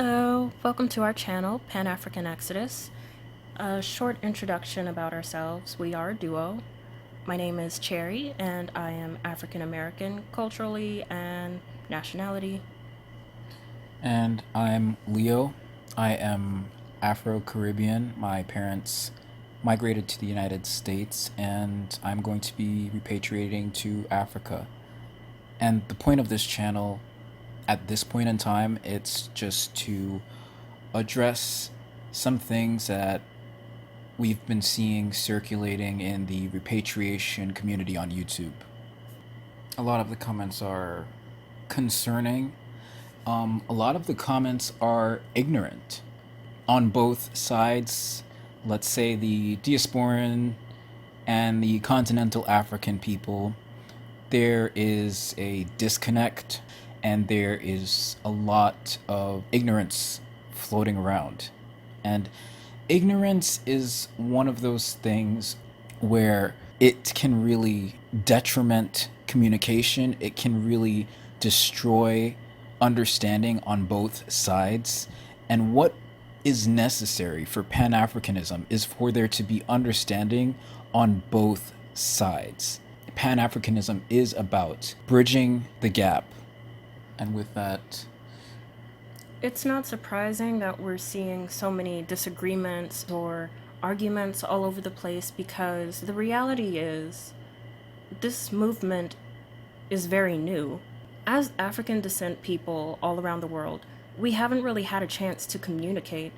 Hello, welcome to our channel, PanAfricanexodus. A short introduction about ourselves. We are a duo. My name is Cherry, and I am African-American culturally and nationality. And I'm Leo. I am Afro-Caribbean. My parents migrated to the United States, and I'm going to be repatriating to Africa. And the point of this channel, at this point in time, it's just to address some things that we've been seeing circulating in the repatriation community on YouTube. A lot of the comments are concerning. A lot of the comments are ignorant on both sides. Let's say the diasporan and the continental African people, there is a disconnect and there is a lot of ignorance floating around. And ignorance is one of those things where it can really detriment communication, it can really destroy understanding on both sides. And what is necessary for Pan-Africanism is for there to be understanding on both sides. Pan-Africanism is about bridging the gap. And with that, It's not surprising that we're seeing so many disagreements or arguments all over the place because the reality is this movement is very new. As African descent people all around the world, we haven't really had a chance to communicate.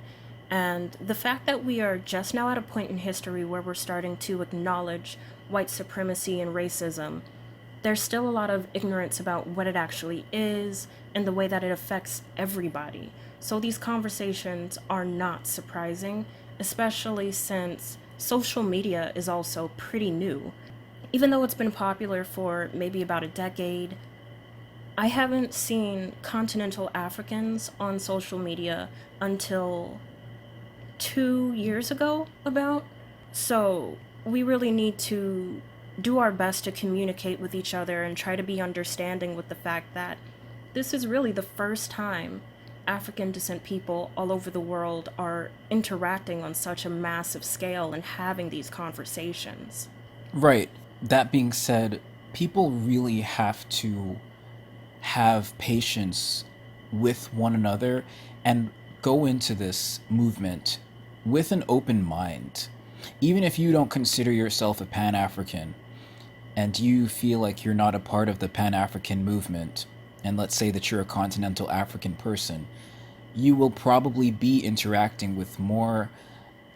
And the fact that we are just now at a point in history where we're starting to acknowledge white supremacy and racism, there's still a lot of ignorance about what it actually is and the way that it affects everybody. So these conversations are not surprising, especially since social media is also pretty new. Even though it's been popular for maybe about a decade, I haven't seen continental Africans on social media until 2 years ago, about. So we really need to do our best to communicate with each other and try to be understanding with the fact that this is really the first time African descent people all over the world are interacting on such a massive scale and having these conversations. right, that being said, people really have to have patience with one another and go into this movement with an open mind. Even if you don't consider yourself a Pan-African and you feel like you're not a part of the Pan-African movement, and let's say that you're a continental African person, you will probably be interacting with more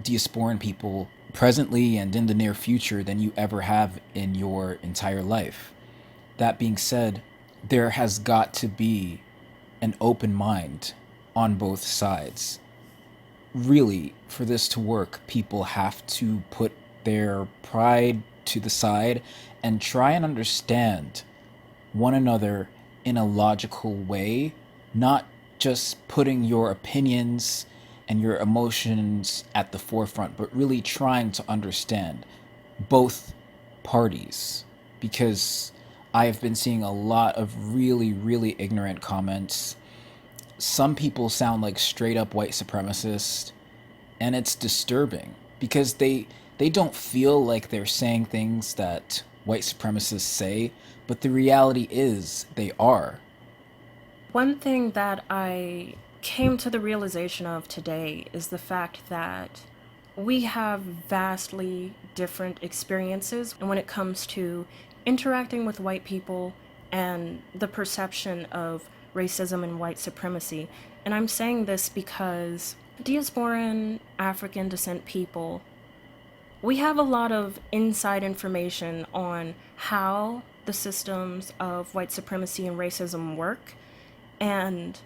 diasporan people presently and in the near future than you ever have in your entire life. That being said, there has got to be an open mind on both sides. Really, for this to work, people have to put their pride to the side and try and understand one another in a logical way, not just putting your opinions and your emotions at the forefront, but really trying to understand both parties. Because I have been seeing a lot of really, really ignorant comments. Some people sound like straight up white supremacists, and it's disturbing because they don't feel like they're saying things that white supremacists say, but the reality is they are. One thing that I came to the realization of today is the fact that we have vastly different experiences when it comes to interacting with white people and the perception of racism and white supremacy. And I'm saying this because diasporan African descent people, we have a lot of inside information on how the systems of white supremacy and racism work. And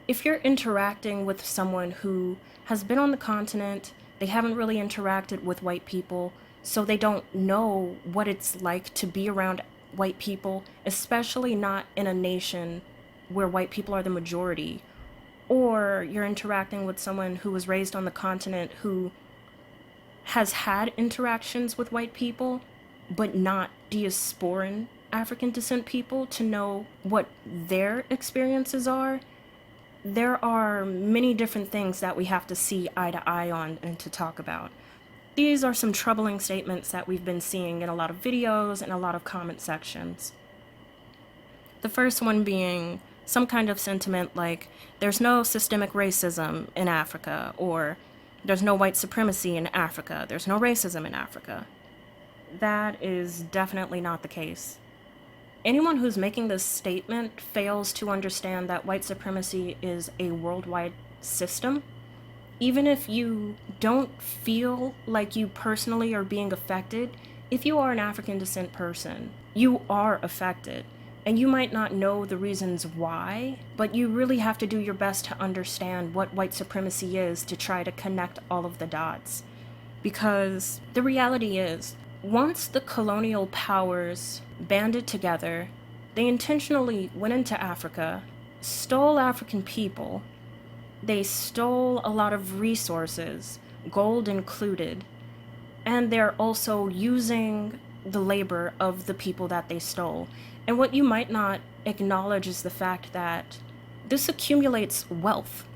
if you're interacting with someone who has been on the continent, they haven't really interacted with white people, so they don't know what it's like to be around white people, especially not in a nation where white people are the majority. Or you're interacting with someone who was raised on the continent who has had interactions with white people, but not diasporan African descent people to know what their experiences are. there are many different things that we have to see eye to eye on and to talk about. These are some troubling statements that we've been seeing in a lot of videos and a lot of comment sections. The first one being some kind of sentiment like, there's no systemic racism in Africa, or there's no white supremacy in Africa, there's no racism in Africa. That is definitely not the case. Anyone who's making this statement fails to understand that white supremacy is a worldwide system. Even if you don't feel like you personally are being affected, if you are an African descent person, you are affected. And you might not know the reasons why, but you really have to do your best to understand what white supremacy is to try to connect all of the dots. Because the reality is, once the colonial powers banded together, they intentionally went into Africa, stole African people, they stole a lot of resources, gold included, and they're also using the labor of the people that they stole. And what you might not acknowledge is the fact that this accumulates wealth.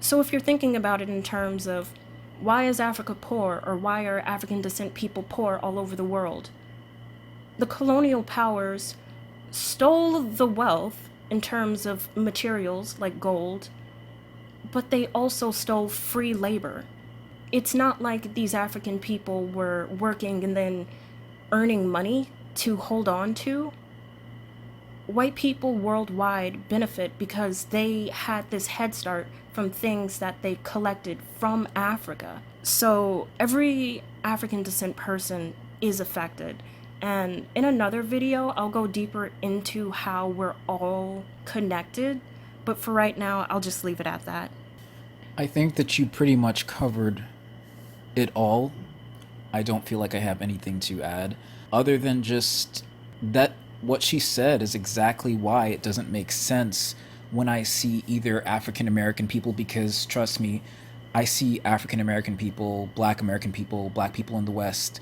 So if you're thinking about it in terms of why is Africa poor, or why are African descent people poor all over the world? The colonial powers stole the wealth in terms of materials like gold, but they also stole free labor. It's not like these African people were working and then earning money to hold on to. White people worldwide benefit because they had this head start from things that they collected from Africa. So every African descent person is affected. And in another video, I'll go deeper into how we're all connected. But for right now, I'll just leave it at that. I think that you pretty much covered it all. I don't feel like I have anything to add other than just that what she said is exactly why it doesn't make sense when I see either African American people, because trust me, I see African American people, Black people in the West,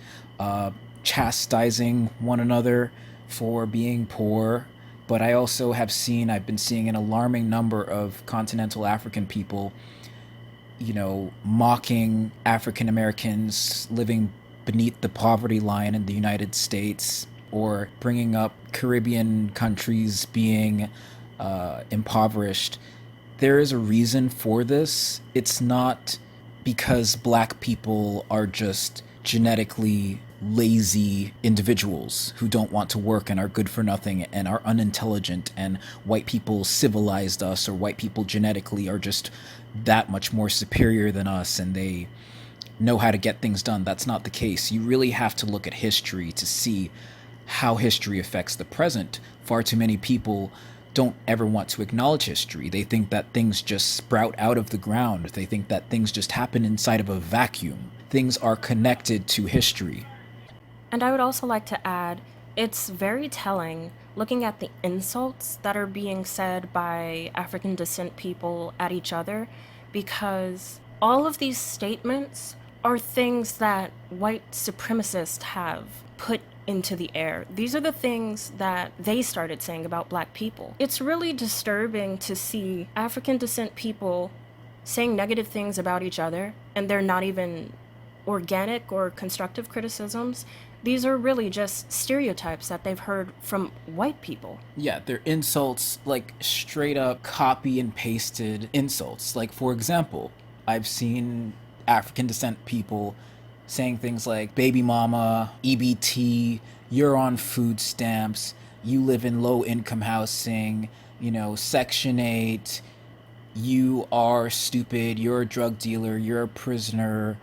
chastising one another for being poor. But I've been seeing an alarming number of continental African people, mocking African Americans living beneath the poverty line in the United States, or bringing up Caribbean countries being impoverished. There is a reason for this. It's not because Black people are just genetically lazy individuals who don't want to work and are good for nothing and are unintelligent, and white people civilized us, or white people genetically are just that much more superior than us and they know how to get things done. That's not the case. You really have to look at history to see how history affects the present. Far too many people don't ever want to acknowledge history. They think that things just sprout out of the ground. They think that things just happen inside of a vacuum. Things are connected to history. And I would also like to add, it's very telling looking at the insults that are being said by African descent people at each other, because all of these statements are things that white supremacists have put into the air. These are the things that they started saying about Black people. It's really disturbing to see African descent people saying negative things about each other, and they're not even organic or constructive criticisms. These are really just stereotypes that they've heard from white people. Yeah, they're insults, like straight up copy and pasted insults. Like, for example, I've seen African descent people saying things like baby mama, EBT, you're on food stamps, you live in low income housing, Section 8, you are stupid, you're a drug dealer, you're a prisoner,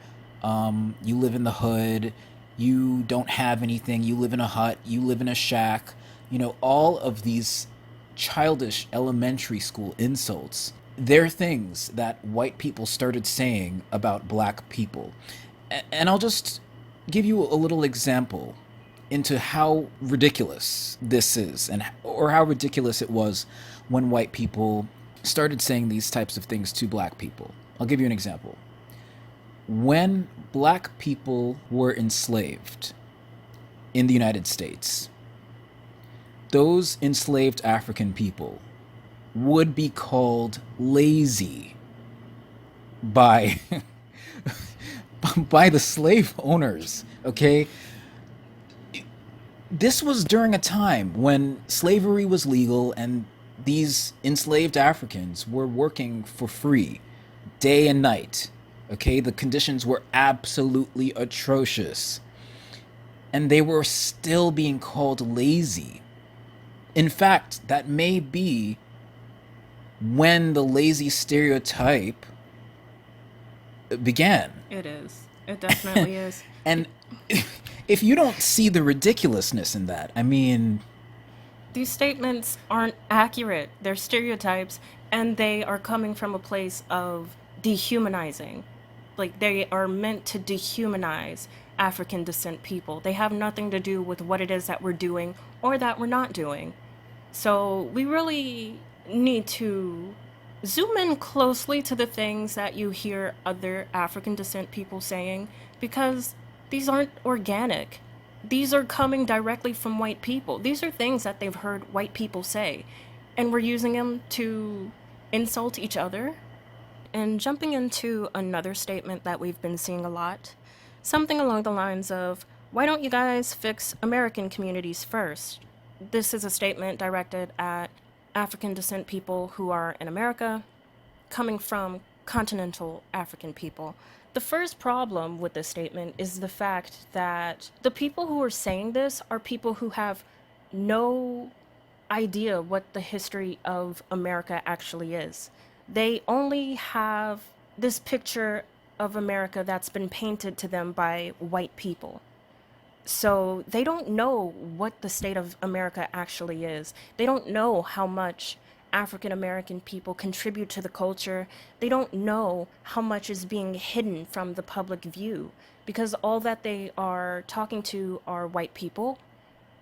you live in the hood, you don't have anything, you live in a hut, you live in a shack. All of these childish elementary school insults, they're things that white people started saying about Black people. And I'll just give you a little example into how ridiculous this is, or how ridiculous it was when white people started saying these types of things to Black people. I'll give you an example. When Black people were enslaved in the United States, those enslaved African people would be called lazy by by the slave owners, okay? This was during a time when slavery was legal and these enslaved Africans were working for free day and night. Okay, the conditions were absolutely atrocious and they were still being called lazy. In fact, that may be when the lazy stereotype began. It is. It definitely is. And if you don't see the ridiculousness in that, I mean, These statements aren't accurate. They're stereotypes, and they are coming from a place of dehumanizing. Like, they are meant to dehumanize African descent people. They have nothing to do with what it is that we're doing or that we're not doing. So, we really need to zoom in closely to the things that you hear other African descent people saying because these aren't organic. These are coming directly from white people. These are things that they've heard white people say, and we're using them to insult each other. And jumping into another statement that we've been seeing a lot, something along the lines of, why don't you guys fix American communities first? This is a statement directed at African descent people who are in America, coming from continental African people. The first problem with this statement is the fact that the people who are saying this are people who have no idea what the history of America actually is. They only have this picture of America that's been painted to them by white people. So they don't know what the state of America actually is. They don't know how much African American people contribute to the culture. They don't know how much is being hidden from the public view because all that they are talking to are white people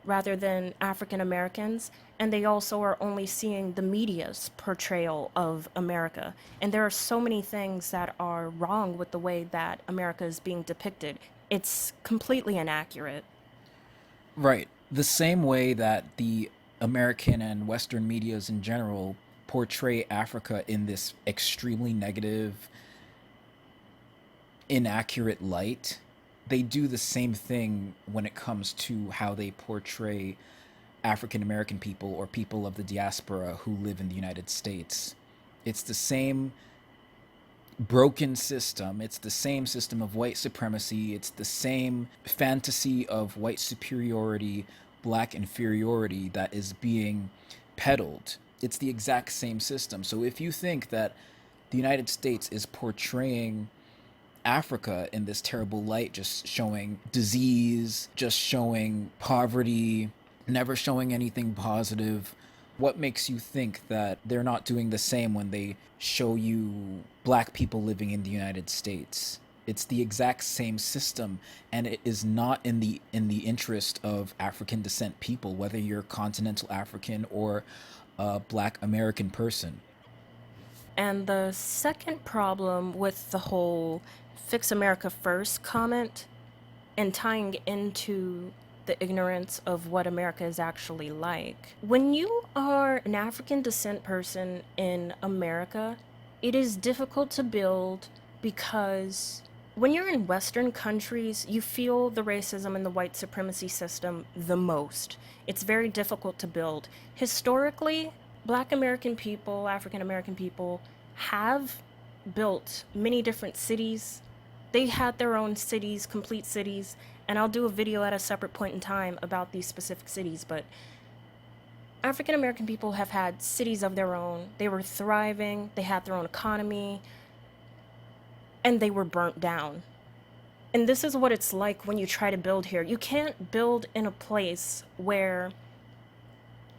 rather than African Americans. And they also are only seeing the media's portrayal of America. And there are so many things that are wrong with the way that America is being depicted. It's completely inaccurate. right, the same way that the American and Western medias in general portray Africa in this extremely negative, inaccurate light, they do the same thing when it comes to how they portray African American people or people of the diaspora who live in the United States. It's the same broken system. It's the same system of white supremacy. It's the same fantasy of white superiority, black inferiority that is being peddled. It's the exact same system. So if you think that the United States is portraying Africa in this terrible light, just showing disease, just showing poverty, never showing anything positive. What makes you think that they're not doing the same when they show you black people living in the United States? It's the exact same system, and it is not in the interest of African descent people, whether you're continental African or a black American person. And the second problem with the whole fix America first comment and tying into the ignorance of what America is actually like. When you are an African descent person in America, it is difficult to build because when you're in Western countries, you feel the racism and the white supremacy system the most. It's very difficult to build. Historically, Black American people, African American people have built many different cities. They had their own cities, complete cities, and I'll do a video at a separate point in time about these specific cities, but African American people have had cities of their own. They were thriving, they had their own economy, and they were burnt down. And this is what it's like when you try to build here. You can't build in a place where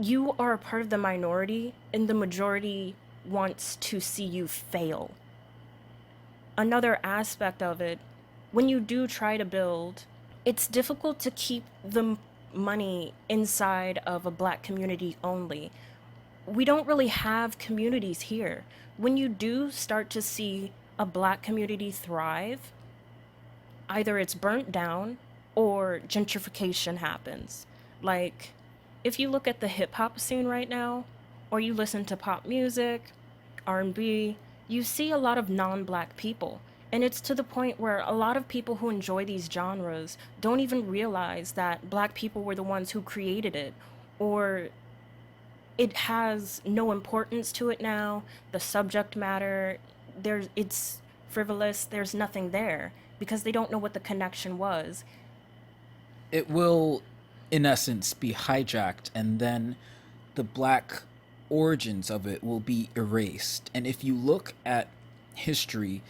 you are a part of the minority and the majority wants to see you fail. Another aspect of it, when you do try to build, it's difficult to keep the money inside of a black community only. We don't really have communities here. When you do start to see a black community thrive, either it's burnt down or gentrification happens. Like, if you look at the hip hop scene right now, or you listen to pop music, R&B, you see a lot of non-black people. And it's to the point where a lot of people who enjoy these genres don't even realize that black people were the ones who created it, or it has no importance to it now. The subject matter, it's frivolous. There's nothing there because they don't know what the connection was. It will, in essence, be hijacked, and then the black origins of it will be erased. And if you look at history,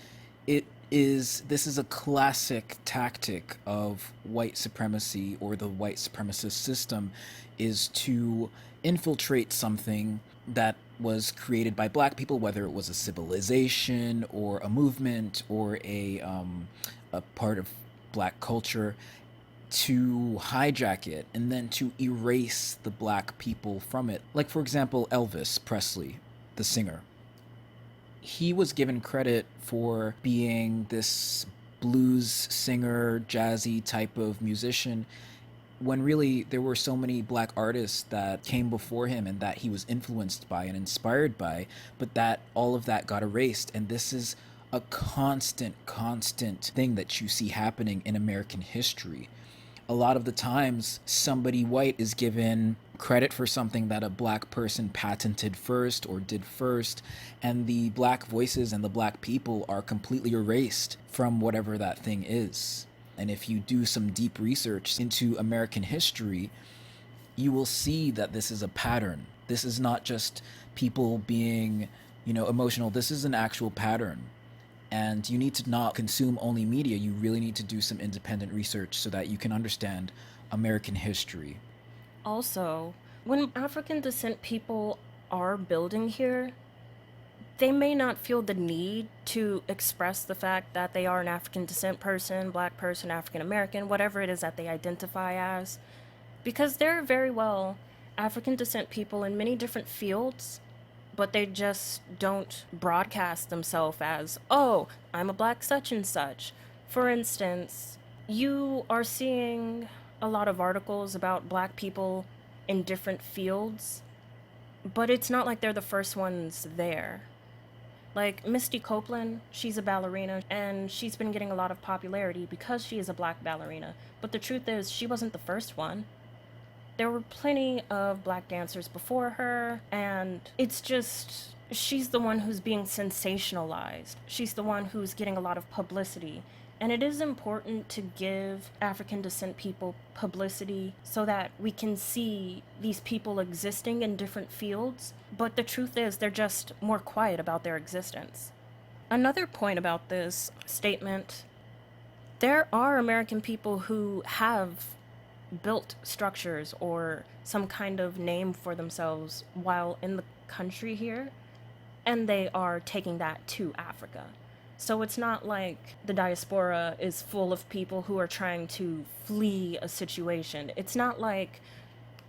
this is a classic tactic of white supremacy, or the white supremacist system, is to infiltrate something that was created by black people, whether it was a civilization or a movement or a part of black culture, to hijack it and then to erase the black people from it. Like, for example, Elvis Presley, the singer. He was given credit for being this blues singer, jazzy type of musician, when really there were so many black artists that came before him and that he was influenced by and inspired by, but that all of that got erased. And this is a constant thing that you see happening in American history. A lot of the times, somebody white is given credit for something that a black person patented first or did first, and the black voices and the black people are completely erased from whatever that thing is. And if you do some deep research into American history, you will see that this is a pattern. This is not just people being, emotional. This is an actual pattern. And you need to not consume only media. You really need to do some independent research so that you can understand American history. Also, when African descent people are building here, they may not feel the need to express the fact that they are an African descent person, black person, African American, whatever it is that they identify as, because there are very well African descent people in many different fields, but they just don't broadcast themselves as, oh, I'm a black such and such. For instance, you are seeing a lot of articles about black people in different fields, but it's not like they're the first ones there. Like Misty Copeland, she's a ballerina and she's been getting a lot of popularity because she is a black ballerina. But the truth is, she wasn't the first one. There were plenty of black dancers before her, and it's just, she's the one who's being sensationalized. She's the one who's getting a lot of publicity. And it is important to give African descent people publicity so that we can see these people existing in different fields. But the truth is, they're just more quiet about their existence. Another point about this statement, there are American people who have built structures or some kind of name for themselves while in the country here, and they are taking that to Africa. So it's not like the diaspora is full of people who are trying to flee a situation. It's not like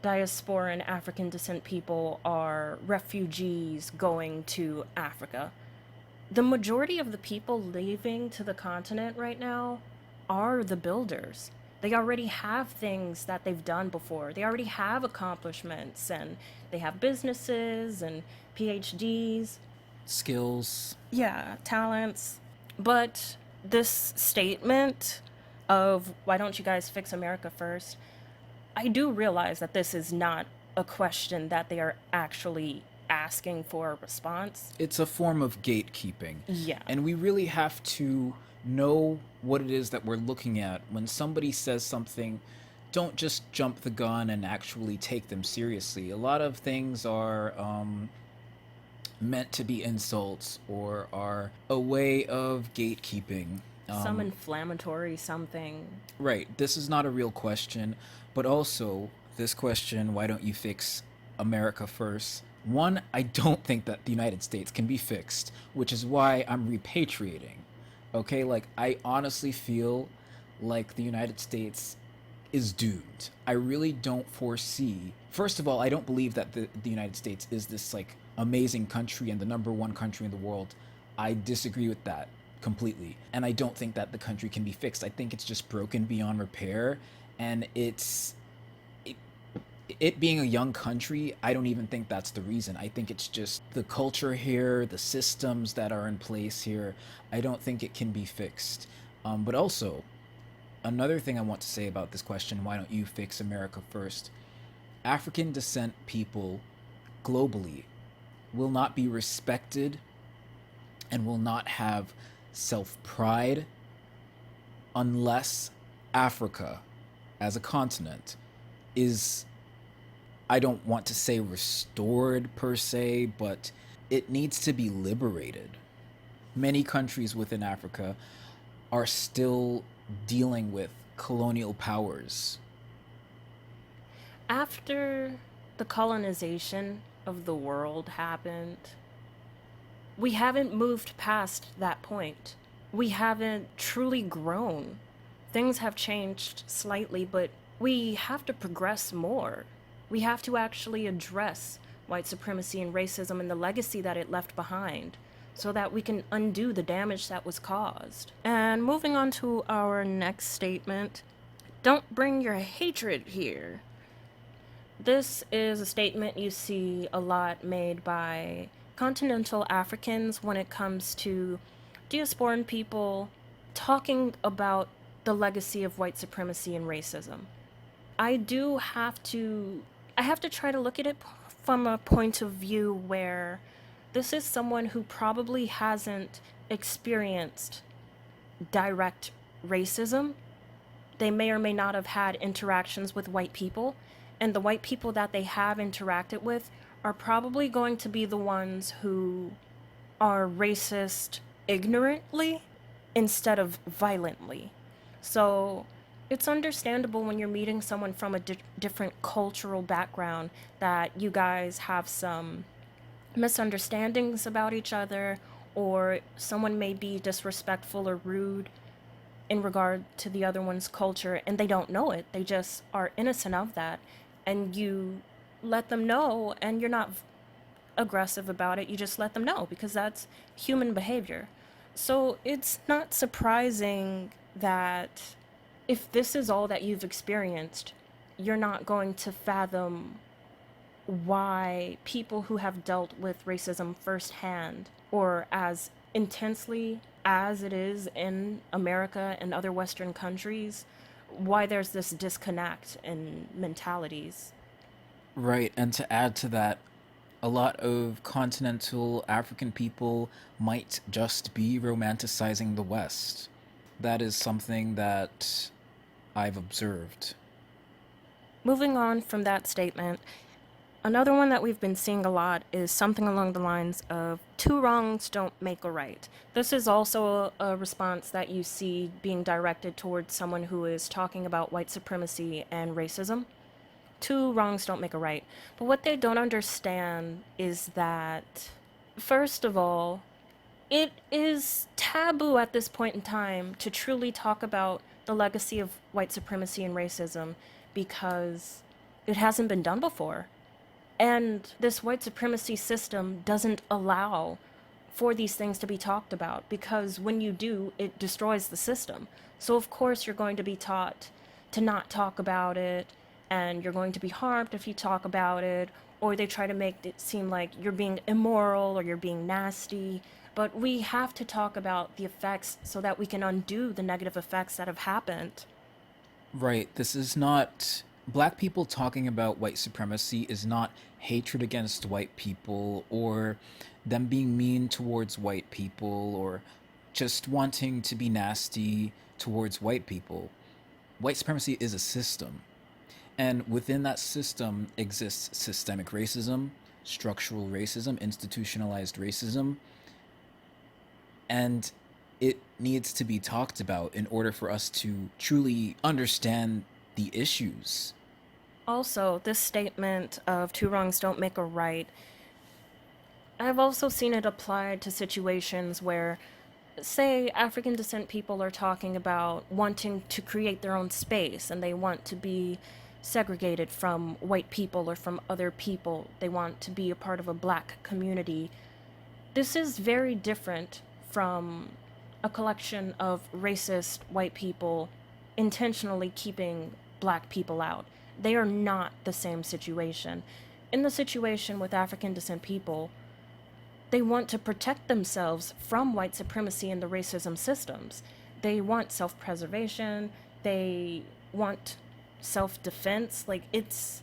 diasporan African descent people are refugees going to Africa. The majority of the people leaving to the continent right now are the builders. They already have things that they've done before. They already have accomplishments, and they have businesses and PhDs. Skills. Yeah, talents. But this statement of why don't you guys fix America first, I do realize that this is not a question that they are actually asking for a response. It's a form of gatekeeping. Yeah. And we really have to know what it is that we're looking at. When somebody says something, don't just jump the gun and actually take them seriously. A lot of things are meant to be insults or are a way of gatekeeping. Some inflammatory something. Right. This is not a real question, but also this question, why don't you fix America first? One, I don't think that the United States can be fixed, which is why I'm repatriating. Okay, like I honestly feel like the United States is doomed. I really don't foresee. First of all, I don't believe that the United States is this like amazing country and the number one country in the world. I disagree with that completely. And I don't think that the country can be fixed. I think it's just broken beyond repair, and It being a young country, I don't even think that's the reason. I think it's just the culture here, the systems that are in place here. I don't think it can be fixed. But also, another thing I want to say about this question, why don't you fix America first? African descent people globally will not be respected and will not have self pride unless Africa as a continent is, I don't want to say restored per se, but it needs to be liberated. Many countries within Africa are still dealing with colonial powers. After the colonization of the world happened, we haven't moved past that point. We haven't truly grown. Things have changed slightly, but we have to progress more. We have to actually address white supremacy and racism and the legacy that it left behind so that we can undo the damage that was caused. And moving on to our next statement, don't bring your hatred here. This is a statement you see a lot made by continental Africans when it comes to diasporan people talking about the legacy of white supremacy and racism. I have to try to look at it from a point of view where this is someone who probably hasn't experienced direct racism. They may or may not have had interactions with white people, and the white people that they have interacted with are probably going to be the ones who are racist ignorantly instead of violently. So it's understandable when you're meeting someone from a different cultural background that you guys have some misunderstandings about each other, or someone may be disrespectful or rude in regard to the other one's culture and they don't know it. They just are innocent of that. And you let them know, and you're not aggressive about it. You just let them know because that's human behavior. So it's not surprising that if this is all that you've experienced, you're not going to fathom why people who have dealt with racism firsthand or as intensely as it is in America and other Western countries, why there's this disconnect in mentalities. Right, and to add to that, a lot of continental African people might just be romanticizing the West. That is something that I've observed. Moving on from that statement, another one that we've been seeing a lot is something along the lines of two wrongs don't make a right. This is also a response that you see being directed towards someone who is talking about white supremacy and racism. Two wrongs don't make a right. But what they don't understand is that, first of all, it is taboo at this point in time to truly talk about the legacy of white supremacy and racism because it hasn't been done before. And this white supremacy system doesn't allow for these things to be talked about because when you do, it destroys the system. So, of course, you're going to be taught to not talk about it, and you're going to be harmed if you talk about it, or they try to make it seem like you're being immoral or you're being nasty. But we have to talk about the effects so that we can undo the negative effects that have happened. Right, this is not. Black people talking about white supremacy is not hatred against white people or them being mean towards white people or just wanting to be nasty towards white people. White supremacy is a system. And within that system exists systemic racism, structural racism, institutionalized racism, and it needs to be talked about in order for us to truly understand the issues. Also, this statement of two wrongs don't make a right, I've also seen it applied to situations where, say, African descent people are talking about wanting to create their own space and they want to be segregated from white people or from other people. They want to be a part of a black community. This is very different from a collection of racist white people intentionally keeping black people out. They are not the same situation. In the situation with African descent people, they want to protect themselves from white supremacy and the racism systems. They want self preservation, they want self defense. Like, it's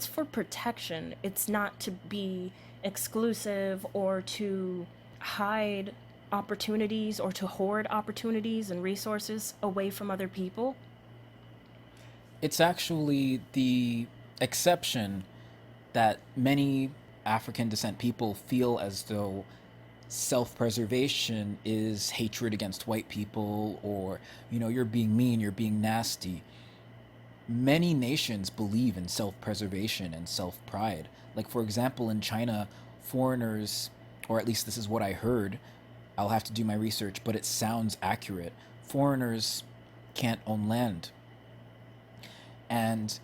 for protection. It's not to be exclusive or to hide opportunities or to hoard opportunities and resources away from other people. It's actually the exception that many African descent people feel as though self preservation is hatred against white people, or, you're being mean, you're being nasty. Many nations believe in self preservation and self pride. Like, for example, in China, foreigners, or at least this is what I heard, I'll have to do my research, but it sounds accurate. Foreigners can't own land. And,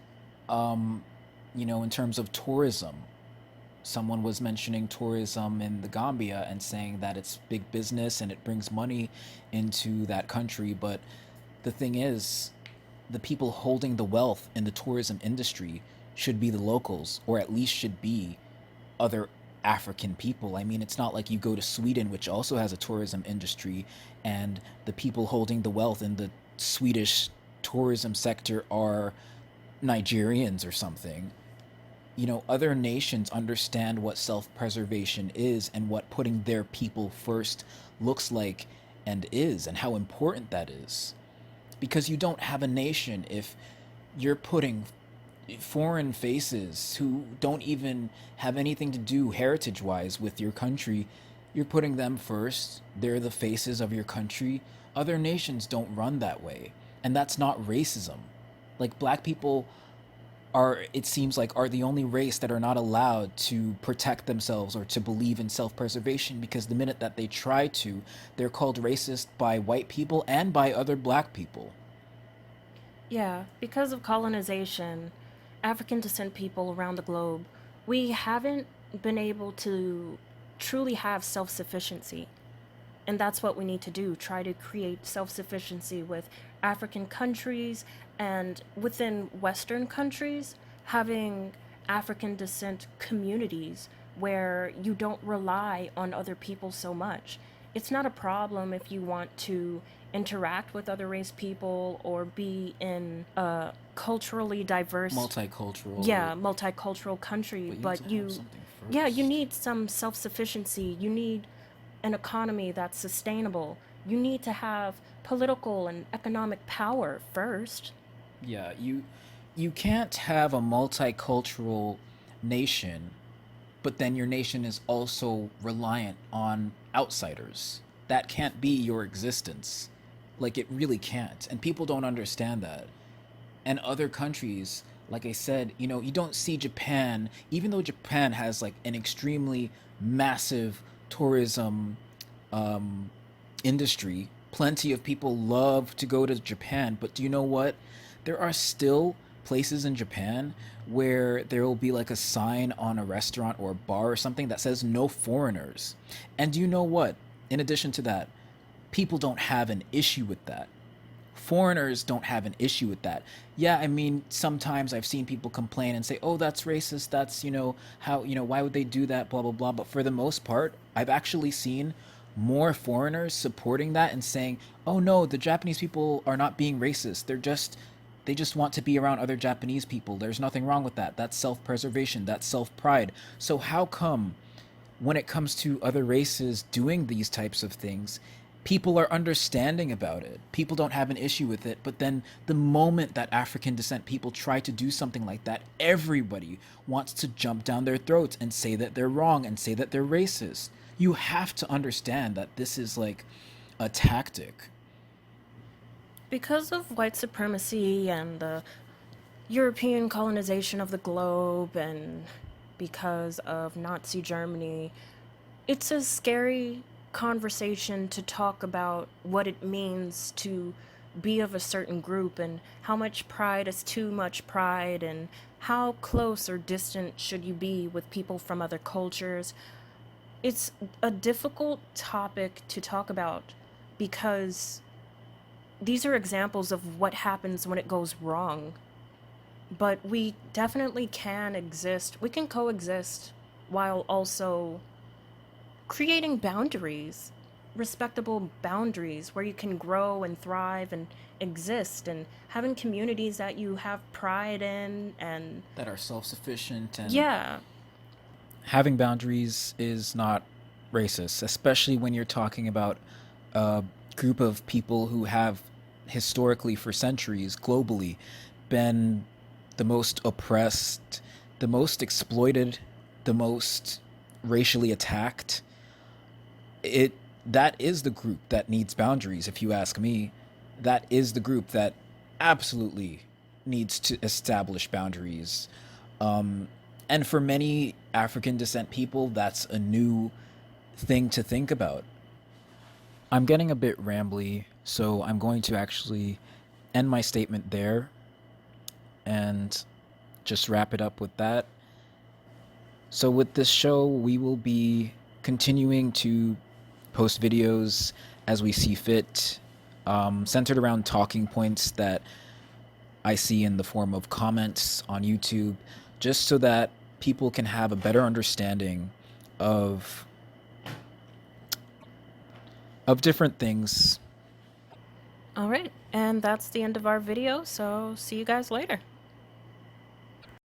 in terms of tourism, someone was mentioning tourism in the Gambia and saying that it's big business and it brings money into that country. But the thing is, the people holding the wealth in the tourism industry should be the locals, or at least should be other African people. I mean, it's not like you go to Sweden, which also has a tourism industry, and the people holding the wealth in the Swedish tourism sector are Nigerians or something. Other nations understand what self preservation is and what putting their people first looks like and is, and how important that is. Because you don't have a nation if you're putting foreign faces who don't even have anything to do heritage wise with your country. You're putting them first. They're the faces of your country. Other nations don't run that way. And that's not racism. Like, black people are, it seems like, are the only race that are not allowed to protect themselves or to believe in self-preservation, because the minute that they try to, they're called racist by white people and by other black people. Yeah, because of colonization, African descent people around the globe, we haven't been able to truly have self sufficiency. And that's what we need to do, try to create self sufficiency with African countries and within Western countries, having African descent communities where you don't rely on other people so much. It's not a problem if you want to interact with other race people or be in a culturally diverse, Multicultural, yeah, multicultural country, but you need but to have something yeah, you first. need some self sufficiency. You need an economy that's sustainable. You need to have political and economic power first. Yeah, you can't have a multicultural nation, but then your nation is also reliant on outsiders. That can't be your existence. Like, it really can't. And people don't understand that. And other countries, like I said, you don't see Japan, even though Japan has like an extremely massive tourism industry. Plenty of people love to go to Japan, but do you know what? There are still places in Japan where there will be like a sign on a restaurant or a bar or something that says no foreigners. And do you know what? In addition to that, people don't have an issue with that. Foreigners don't have an issue with that. Yeah, I mean, sometimes I've seen people complain and say, "Oh, that's racist. That's, how, why would they do that, blah blah blah." But for the most part, I've actually seen more foreigners supporting that and saying, "Oh no, the Japanese people are not being racist. They just want to be around other Japanese people. There's nothing wrong with that. That's self-preservation. That's self-pride." So how come when it comes to other races doing these types of things, people are understanding about it? People don't have an issue with it. But then the moment that African descent people try to do something like that, everybody wants to jump down their throats and say that they're wrong and say that they're racist. You have to understand that this is like a tactic. Because of white supremacy and the European colonization of the globe, and because of Nazi Germany, it's a scary conversation to talk about what it means to be of a certain group and how much pride is too much pride and how close or distant should you be with people from other cultures. It's a difficult topic to talk about because these are examples of what happens when it goes wrong. But we definitely can exist. We can coexist while also creating boundaries, respectable boundaries where you can grow and thrive and exist, and having communities that you have pride in. And that are self-sufficient, and yeah, having boundaries is not racist, especially when you're talking about a group of people who have historically for centuries globally been the most oppressed, the most exploited, the most racially attacked. It That is the group that needs boundaries, if you ask me. That is the group that absolutely needs to establish boundaries. And for many African descent people, that's a new thing to think about. I'm getting a bit rambly, so I'm going to actually end my statement there and just wrap it up with that. So, with this show, we will be continuing to post videos as we see fit, centered around talking points that I see in the form of comments on YouTube, just so that people can have a better understanding of different things. all right. And that's the end of our video, so see you guys later.